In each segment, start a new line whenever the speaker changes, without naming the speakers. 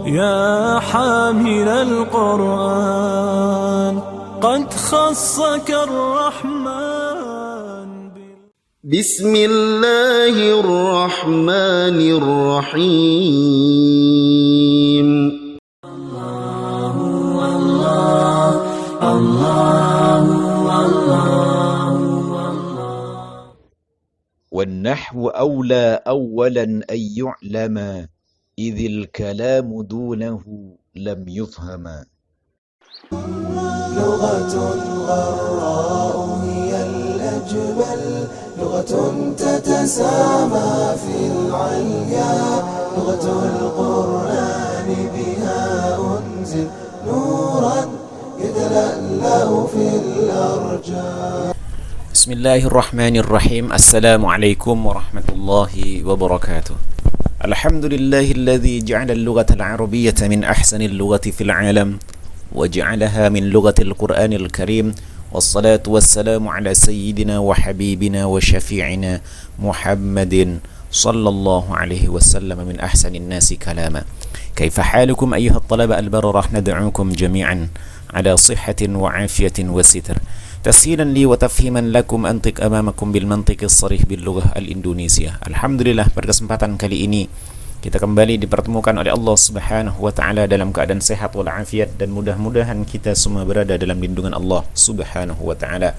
يا حامل القرآن قد خصك الرحمن.
بسم الله الرحمن الرحيم.
الله الله الله الله.
والنحو أولى أولا أن يعلم إذ الكلام دونه لم يفهم.
لغة غراء هي الأجمل، لغة تتسامى في العليا، لغة القرآن بها أنزل نورا يتلألأ في الأرجاء.
بسم الله الرحمن الرحيم. السلام عليكم ورحمة الله وبركاته. الحمد لله الذي جعل اللغة العربية من أحسن اللغة في العالم وجعلها من لغة القرآن الكريم، والصلاة والسلام على سيدنا وحبيبنا وشفيعنا محمد صلى الله عليه وسلم من أحسن الناس كلاما. كيف حالكم أيها الطلبة البررة؟ ندعوكم جميعا على صحة وعافية وستر، تسهيلا لي وتفهيما لكم أنطق أمامكم بالمنطق الصريح باللغة الإندونيسية. Alhamdulillah, pada kesempatan kali ini kita kembali dipertemukan oleh Allah Subhanahu wa taala dalam keadaan sehat walafiat, dan mudah-mudahan kita semua berada dalam lindungan Allah Subhanahu wa taala.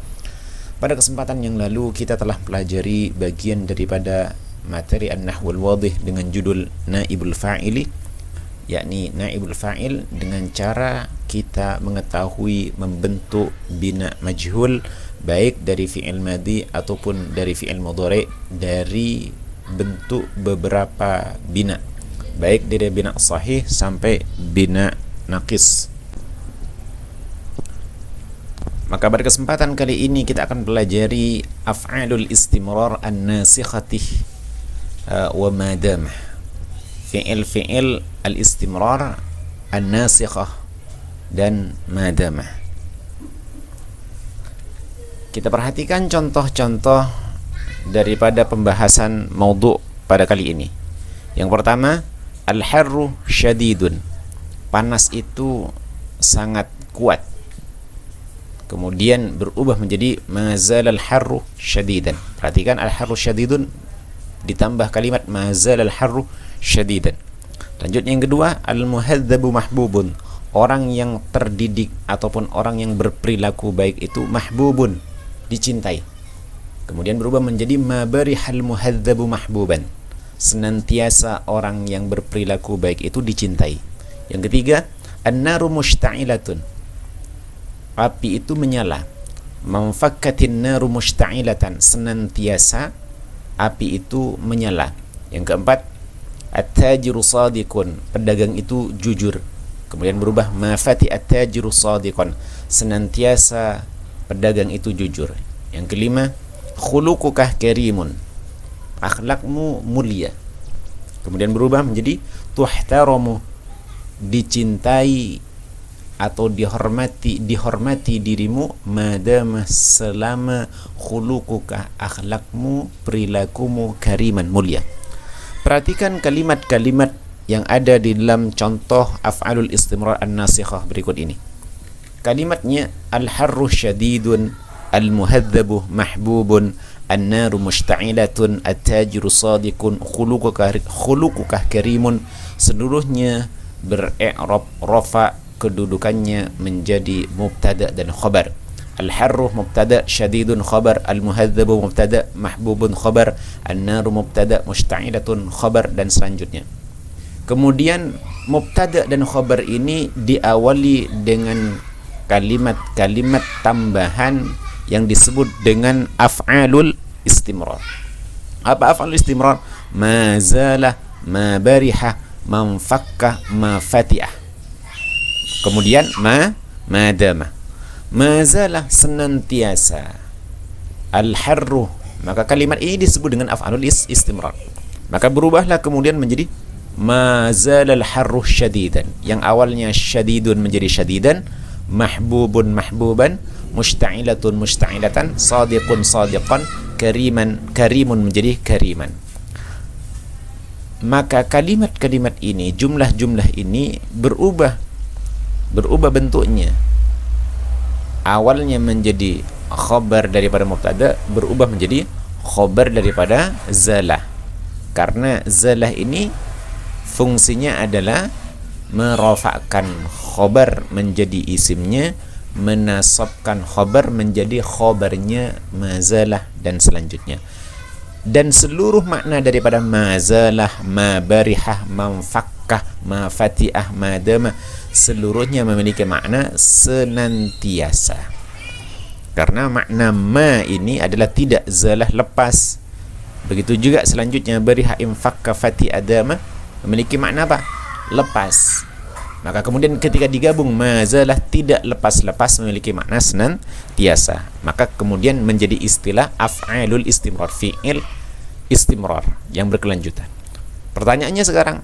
Pada kesempatan yang lalu kita telah pelajari bagian daripada materi an-nahwul wadih dengan judul naibul fa'ili, yakni naibul fa'il dengan cara kita mengetahui membentuk bina majhul baik dari fi'il madhi ataupun dari fi'il mudhari dari bentuk beberapa bina, baik dari bina sahih sampai bina naqis. Maka pada kesempatan kali ini kita akan pelajari af'alul istimrar an-nasikhati wa madamah, fi'il al-istimrar an-nasikhah dan madamah. Kita perhatikan contoh-contoh daripada pembahasan maudhu' pada kali ini. Yang pertama, al-harru syadidun, panas itu sangat kuat. Kemudian berubah menjadi mazal al-harru syadidan. Perhatikan, al-harru syadidun ditambah kalimat mazal al-harru syadidan. Lanjut yang kedua, al-muhadzabu mahbubun, orang yang terdidik ataupun orang yang berperilaku baik itu mahbubun, dicintai. Kemudian berubah menjadi mabarihal muhadzabu mahbuban, senantiasa orang yang berperilaku baik itu dicintai. Yang ketiga, an-naru mushta'ilatun, api itu menyala. Manfakkatin naru mushta'ilatan, senantiasa api itu menyala. Yang keempat, at-tajiru sadiqun, pedagang itu jujur. Kemudian berubah mafati at-tajiru sadiqun, senantiasa pedagang itu jujur. Yang kelima, khuluqukah karimun, akhlakmu mulia. Kemudian berubah menjadi tuhtaramu, dicintai atau dihormati dirimu, madama, selama khuluqukah, akhlakmu, perilakumu kariman, mulia. Perhatikan kalimat-kalimat yang ada di dalam contoh af'alul istimrar an-nasikhah berikut ini. Kalimatnya al-harru syadidun, al-muhadzabu mahbubun, an-naru mushta'ilatun, at-tajiru sadiqun, khuluqukah karimun, seluruhnya ber-i'rab rafa, kedudukannya menjadi mubtada dan khabar. Al-harru mubtada, syadidun khabar, al-muhadzabu mubtada, mahbubun khabar, an-naru mubtada, mushta'ilatun khabar, dan selanjutnya. Kemudian mubtada dan khabar ini diawali dengan kalimat-kalimat tambahan yang disebut dengan af'alul istimrar. Apa af'alul istimrar? Ma zala, ma bariha, manfakkah, ma fati'ah. Kemudian madama. Ma zala, senantiasa. Al-harru, maka kalimat ini disebut dengan af'alul istimrar. Maka berubahlah kemudian menjadi ma zala al-harru syadidan. Yang awalnya syadidun menjadi syadidan, mahbubun mahbuban, mushta'ilatun mushta'ilatan, sadiqun sadiqan, kariman karimun menjadi kariman. maka kalimat-kalimat ini, jumlah-jumlah ini berubah bentuknya. Awalnya menjadi khabar daripada mubtada, berubah menjadi khabar daripada zalah. Karena zalah ini fungsinya adalah merafa'kan khabar menjadi isimnya, menasabkan khabar menjadi khabarnya mazalah dan selanjutnya. Dan seluruh makna daripada mazalah, mabarihah, manfakkah, mafatiah, madama, seluruhnya memiliki makna senantiasa. Karena makna ma ini adalah tidak, zalah lepas. Begitu juga selanjutnya barihah, infakka, fati, adama memiliki makna apa? Lepas. Maka kemudian ketika digabung mazalah tidak lepas-lepas memiliki makna senantiasa. Maka kemudian menjadi istilah af'alul istimrar, fi'il istimrar yang berkelanjutan. Pertanyaannya sekarang,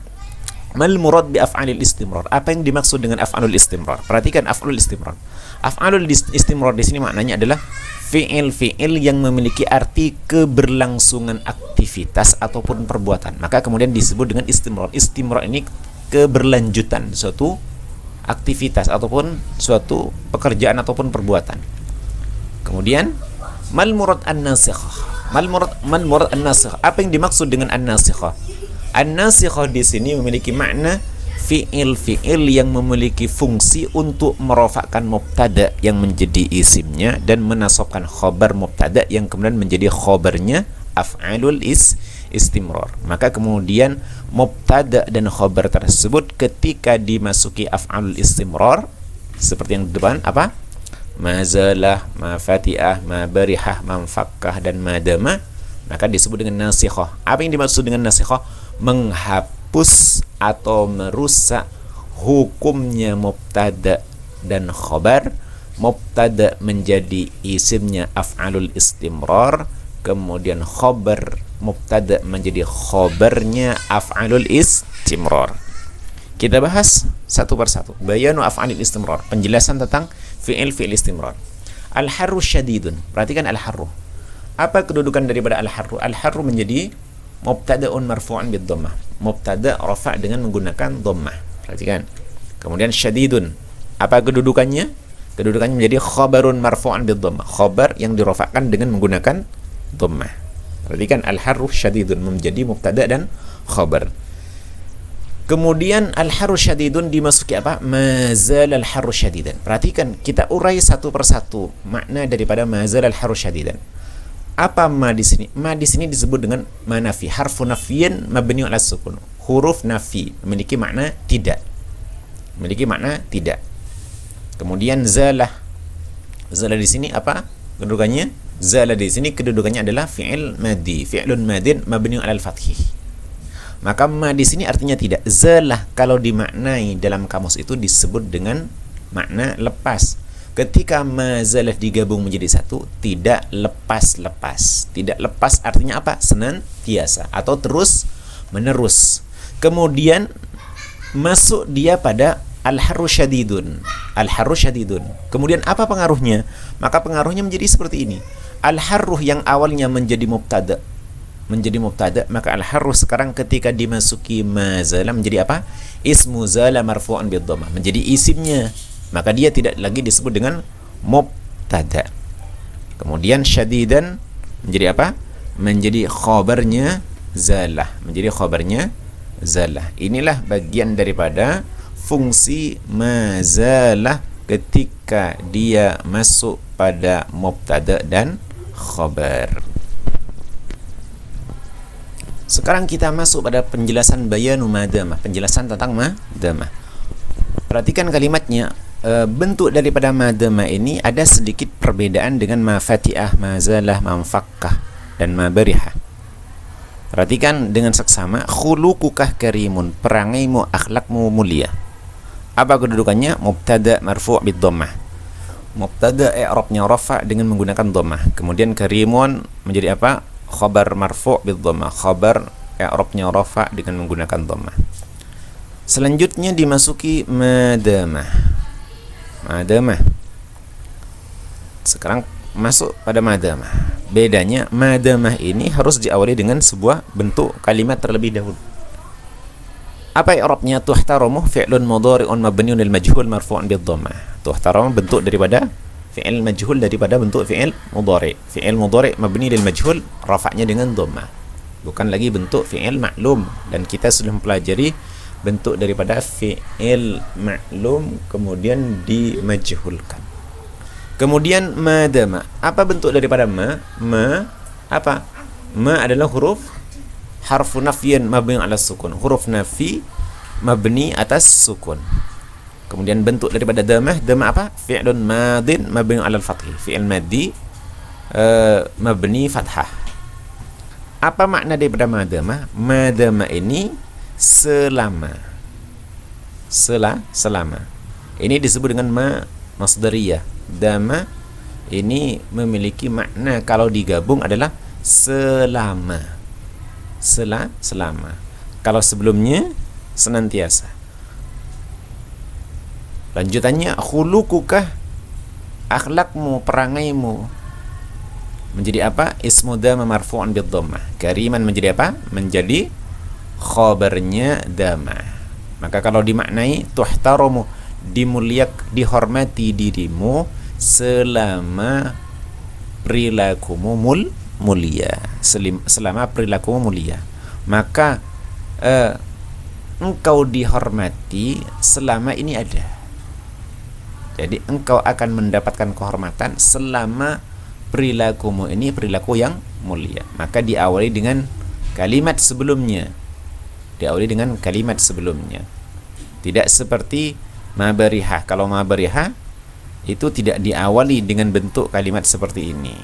mal murad bi af'alil istimrar? Apa yang dimaksud dengan af'alul istimrar? Perhatikan af'alul istimrar. Af'alul istimrar di sini maknanya adalah fi'il-fi'il yang memiliki arti keberlangsungan aktivitas ataupun perbuatan. Maka kemudian disebut dengan istimrar. Istimrar ini keberlanjutan suatu aktivitas ataupun suatu pekerjaan ataupun perbuatan. Kemudian mal murad an-nasikhah. Mal murad an-nasikhah. Apa yang dimaksud dengan an-nasikhah? An-nasikhah di sini memiliki makna fi'il-fi'il yang memiliki fungsi untuk merofakkan mubtada yang menjadi isimnya dan menasabkan khabar mubtada yang kemudian menjadi khabarnya af'alul istimrar. Maka kemudian mubtada dan khabar tersebut ketika dimasuki af'alul istimrar seperti yang di depan apa? Mazalah, mafatiah, mabarihah, manfakkah dan madama, maka disebut dengan nasikhah. Apa yang dimaksud dengan nasikhah? Menghapus atau merusak hukumnya mubtada dan khabar. Mubtada menjadi isimnya af'alul istimrar, kemudian khabar mubtada menjadi khabarnya af'alul istimrar. Kita bahas satu persatu. Bayanu af'alil istimrar, penjelasan tentang fi'il istimrar. Al-harru syadidun. Perhatikan al-harru. Apa kedudukan daripada al-harru? Al-harru menjadi mubtada'un marfu'an bid-dhammah. Mubtada' rafa' dengan menggunakan dhammah. Perhatikan. Kemudian syadidun. Apa kedudukannya? Kedudukannya menjadi khabarun marfu'an bid-dhammah. Khabar yang dirafa'kan dengan menggunakan dhammah. Perhatikan al-harru syadidun menjadi mubtada' dan khabar. Kemudian al-harru syadidun dimasuki apa? Mazal al-harru syadidan. Perhatikan, kita urai satu persatu makna daripada mazal al-harru syadidan. Apa ma di sini? Ma di sini disebut dengan ma nafi, harfu nafyin mabni 'ala sukun. Huruf nafi memiliki makna tidak. Memiliki makna tidak. Kemudian zalah. Zalah di sini apa kedudukannya? Zalah di sini kedudukannya adalah fi'il madhi, fi'lun madin mabni 'ala al-fathih. Maka ma di sini artinya tidak. Zalah kalau dimaknai dalam kamus itu disebut dengan makna lepas. Ketika ma zalah digabung menjadi satu, tidak lepas-lepas. Tidak lepas artinya apa? Senantiasa atau terus menerus. Kemudian masuk dia pada al-harru syadidun. Al-harru syadidun. Kemudian apa pengaruhnya? Maka pengaruhnya menjadi seperti ini. Al-harru yang awalnya menjadi mubtada, maka al-harru sekarang ketika dimasuki mazala menjadi apa? Ismu zala marfu'an bid-dhammah, menjadi isimnya, maka dia tidak lagi disebut dengan mubtada. Kemudian syadidan menjadi apa? Menjadi khabarnya zalah, menjadi khabarnya zalah. Inilah bagian daripada fungsi mazalah ketika dia masuk pada mubtada dan khabar. Sekarang kita masuk pada penjelasan bayanu madamah, penjelasan tentang madamah. Perhatikan kalimatnya. Bentuk daripada madamah ini ada sedikit perbedaan dengan mafatiah, mazalah, manfakkah dan mabarihah. Perhatikan dengan seksama. Khulukukah karimun, perangaimu, akhlakmu mulia. Apa kedudukannya? Mubtada marfu' bid-dhammah. Mubtada i'rabnya rafa' dengan menggunakan dhammah. Kemudian karimun menjadi apa? Khabar marfu' bid-dhammah. Khabar i'rabnya rafa' dengan menggunakan dhammah. Selanjutnya dimasuki madamah. Madamah. Sekarang masuk pada madamah. Bedanya madamah ini harus diawali dengan sebuah bentuk kalimat terlebih dahulu. Apa i'rabnya? Tuhtaramu fi'lun mudhari'un mabniun lil majhul marfu'un bid dhammah. Tuhtaramu bentuk daripada fi'il majhul, daripada bentuk fi'il mudhari'. Fi'il mudhari' mabni lil majhul, rafa'nya dengan dhammah. Bukan lagi bentuk fi'il ma'lum, dan kita sudah mempelajari bentuk daripada fi'il ma'lum kemudian dimajhulkan. Kemudian madama. Apa bentuk daripada ma? Ma apa? Ma adalah huruf harfu nafyin mabni ala sukun. Huruf nafi mabni atas sukun. Kemudian bentuk daripada damah. Damah apa? Fi'lun madin mabni ala al-fathih. Fi'il madhi mabni fathah. Apa makna daripada madama? Madama ini selama. Selama. Ini disebut dengan ma masdariyah. Dama ini memiliki makna kalau digabung adalah selama. Selama. Kalau sebelumnya senantiasa. Lanjutannya khuluquka, akhlakmu, perangaimu. Menjadi apa? Ismu dama marfu'un bid dhammah. Kariman menjadi apa? Menjadi khabarnya dama. Maka kalau dimaknai tuhtaramu, dihormati dirimu selama perilakumu mulia, selama perilakumu mulia. Maka engkau dihormati selama ini ada. Jadi engkau akan mendapatkan kehormatan selama perilakumu ini perilaku yang mulia. Maka diawali dengan kalimat sebelumnya. Tidak seperti mabariha. Kalau mabariha itu tidak diawali dengan bentuk kalimat seperti ini.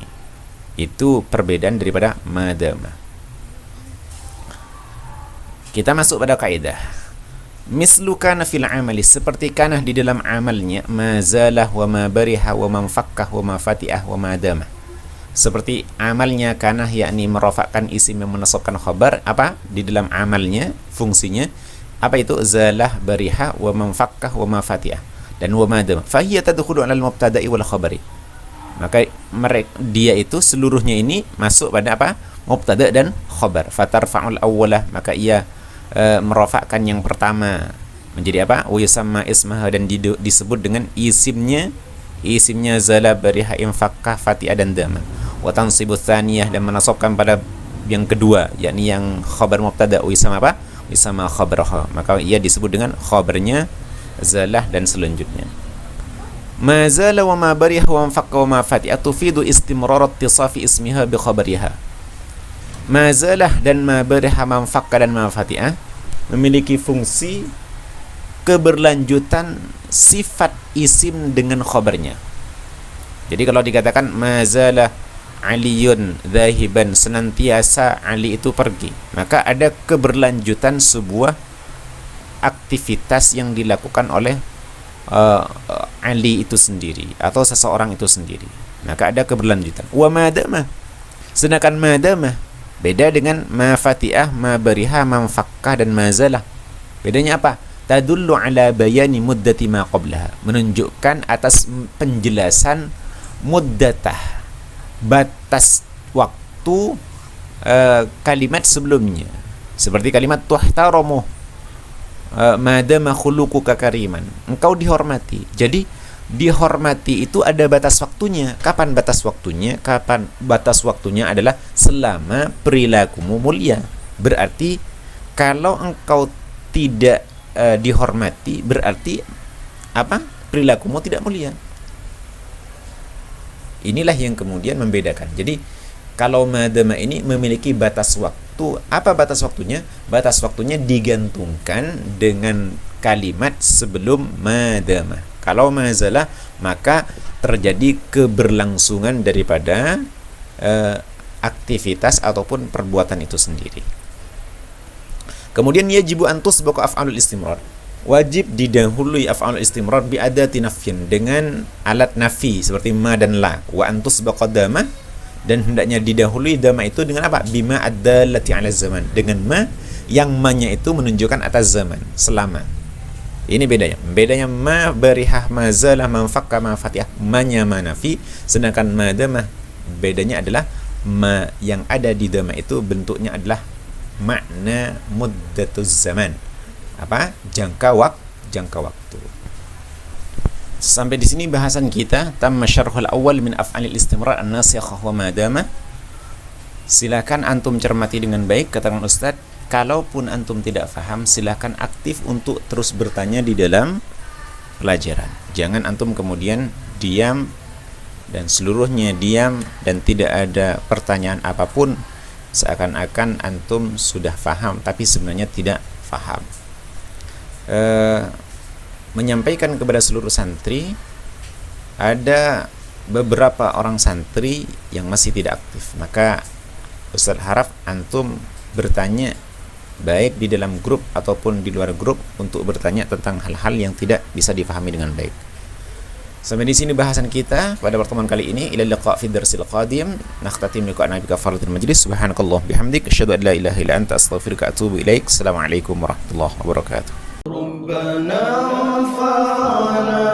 Itu perbedaan daripada madama. Kita masuk pada kaidah. Mislu kana fil amali, seperti kana di dalam amalnya, mazalah wa ma bariha wa man fakkah wa ma fati'ah wa ma dama. Seperti amalnya kana, yakni merofakkan isim yang menasabkan khabar. Apa? Di dalam amalnya, fungsinya apa itu? Zalah, bariha, wa man fakkah wa ma fati'ah dan wa ma dama. Fa hiya tadkhulu 'ala al-mubtada'i wal khabari. Maka dia itu seluruhnya ini masuk pada apa? Mubtada dan khabar. Fatarfa'ul awwalah, maka ia merofakkan yang pertama menjadi apa? Wa yusamma ismaha, dan disebut dengan isimnya zala, bariha, infakkah, fati'ah dan dama. Wa tansibu tsaniyah, dan menasabkan pada yang kedua, yakni yang khabar mubtada. Wa yusamma apa? Yusamma khabaraha, maka ia disebut dengan khabarnya zalah dan selanjutnya. Ma zala wa ma bariha wa anfaqa wa ma fatiha tufidu istimrar ittisafi ismiha bi khabariha. Ma zalah dan ma bariha, ma anfaqa dan ma fatiha memiliki fungsi keberlanjutan sifat isim dengan khabarnya. Jadi kalau dikatakan ma zala aliyun zahiban, senantiasa Ali itu pergi, maka ada keberlanjutan sebuah aktivitas yang dilakukan oleh Ali itu sendiri atau seseorang itu sendiri, maka ada keberlanjutan. Wa madama, sedangkan madama beda dengan ma fati'ah, ma bariha, ma fakkah dan ma zalah. Bedanya apa? Tadullu ala bayani muddati ma qablaha, menunjukkan atas penjelasan muddatah, batas waktu kalimat sebelumnya. Seperti kalimat tuhtaramu madama khuluquka kariman, engkau dihormati. Jadi dihormati itu ada batas waktunya. Kapan batas waktunya? Batas waktunya adalah selama perilakumu mulia. Berarti kalau engkau tidak dihormati, berarti apa? Perilakumu tidak mulia. Inilah yang kemudian membedakan. Jadi kalau madama ini memiliki batas waktu. Apa batas waktunya? Batas waktunya digantungkan dengan kalimat sebelum madama. Kalau mazalah, maka terjadi keberlangsungan daripada aktivitas ataupun perbuatan itu sendiri. Kemudian yajibu an tusbaqa af'alul istimrar. Wajib didahului af'alul istimrar bi adati nafyin, dengan alat nafi seperti ma dan la. Wa an tusbaqa dama, dan hendaknya didahului dama itu dengan apa? Bima ad-dallati 'ala zaman, dengan ma yang ma-nya itu menunjukkan atas zaman, selama. Ini bedanya ma barihah, ma zalah, ma fakka, ma fatihah, ma-nya ma nafi, sedangkan ma dama bedanya adalah ma yang ada di dama itu bentuknya adalah makna muddatuz zaman, jangka waktu. Sampai di sini bahasan kita. Tamma syarhul awal min af'alil istimrar an-nasikhah wa madama. Silakan antum cermati dengan baik, katakan Ustaz. Kalaupun antum tidak faham, silakan aktif untuk terus bertanya di dalam pelajaran. Jangan antum kemudian diam dan seluruhnya diam dan tidak ada pertanyaan apapun, seakan-akan antum sudah faham tapi sebenarnya tidak faham. Menyampaikan kepada seluruh santri, ada beberapa orang santri yang masih tidak aktif, maka Ustaz harap antum bertanya baik di dalam grup ataupun di luar grup untuk bertanya tentang hal-hal yang tidak bisa difahami dengan baik. Sampai di sini bahasan kita pada pertemuan kali ini. Ila liqa fi darsil qadim. Nakhtatim liqa'ana bika fardul majlis. Subhanakallah bihamdik asyhadu an la ilaha illa anta astaghfiruka wa atubu ilaik. Assalamualaikum warahmatullahi wabarakatuh.
ربنا انفعنا